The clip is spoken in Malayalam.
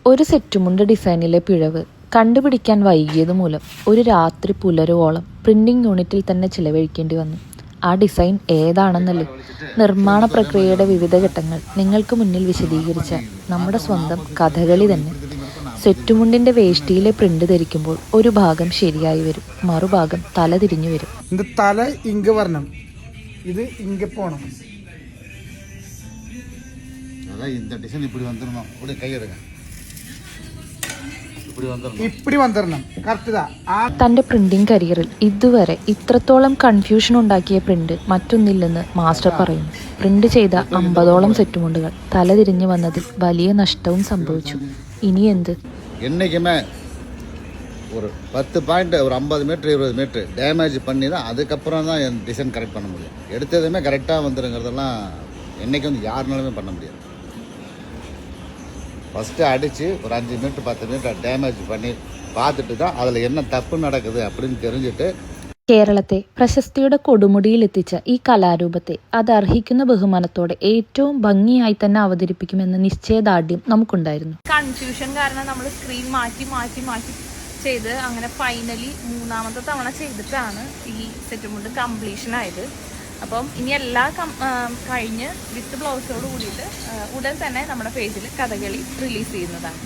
ഒരു സെറ്റുമുണ്ട് ഡിസൈനിലെ പിഴവ് കണ്ടുപിടിക്കാൻ വൈകിയത് മൂലം ഒരു രാത്രി പുലരുവോളം പ്രിന്റിംഗ് യൂണിറ്റിൽ തന്നെ ചിലവഴിക്കേണ്ടി വന്നു. ആ ഡിസൈൻ ഏതാണെന്നല്ലേ നിർമ്മാണ പ്രക്രിയയുടെ വിവിധ ഘട്ടങ്ങൾ നിങ്ങൾക്ക് മുന്നിൽ വിശദീകരിച്ച നമ്മുടെ സ്വന്തം കഥകളി തന്നെ. സെറ്റുമുണ്ടിന്റെ വേഷ്ടിയിലെ പ്രിന്റ് ധരിക്കുമ്പോൾ ഒരു ഭാഗം ശരിയായി വരും, മറുഭാഗം തല തിരിഞ്ഞു വരും. തല ഇങ്ക് വരണം, ഇത് ഇങ്ക് പോണം. തന്റെ പ്രിന്റിംഗ് കരിയറിൽ ഇതുവരെ ഇത്രത്തോളം കൺഫ്യൂഷൻ ഉണ്ടാക്കിയ പ്രിന്റ് മറ്റൊന്നില്ലെന്ന് മാസ്റ്റർ പറയുന്നു. പ്രിന്റ് ചെയ്ത 50ഓളം സെറ്റുമുണ്ടുകൾ തലതിരിഞ്ഞു വന്നതിൽ വലിയ നഷ്ടവും സംഭവിച്ചു. ഇനി എന്ത്? என்னைக்குமே ஒரு 10 பாயிண்ட் ஒரு 50 மீட்டர் 20 மீட்டர் டேமேஜ் பண்ணி தான் அதுக்கப்புறம் தான் என் டிசைன் கரெக்ட் பண்ண முடியும். எடுத்ததுமே கரெக்டாக வந்துருங்கிறதெல்லாம் என்றைக்கு வந்து யாருனாலுமே பண்ண முடியாது. ஃபஸ்ட்டு அடித்து ஒரு 5 மீட்டர் 10 மீட்டர் டேமேஜ் பண்ணி பார்த்துட்டு தான் அதில் என்ன தப்பு நடக்குது அப்படின்னு தெரிஞ்சுட்டு കേരളത്തെ പ്രശസ്തിയുടെ കൊടുമുടിയിലെത്തിച്ച ഈ കലാരൂപത്തെ അത് അർഹിക്കുന്ന ബഹുമാനത്തോടെ ഏറ്റവും ഭംഗിയായി തന്നെ അവതരിപ്പിക്കുമെന്ന നിശ്ചയദാർഢ്യം നമുക്കുണ്ടായിരുന്നു. കൺഫ്യൂഷൻ കാരണം നമ്മൾ സ്ക്രീൻ മാറ്റി മാറ്റി മാറ്റി ചെയ്ത് അങ്ങനെ ഫൈനലി 3ാമത്തെ തവണ ചെയ്തിട്ടാണ് ഈ സെറ്റുമുണ്ട് കംപ്ലീഷൻ ആയത്. അപ്പം ഇനി എല്ലാം കഴിഞ്ഞ് വിത്ത് ബ്ലൗസോട് കൂടിയിട്ട് ഉടൻ തന്നെ നമ്മുടെ പേജിൽ കഥകളി റിലീസ് ചെയ്യുന്നതാണ്.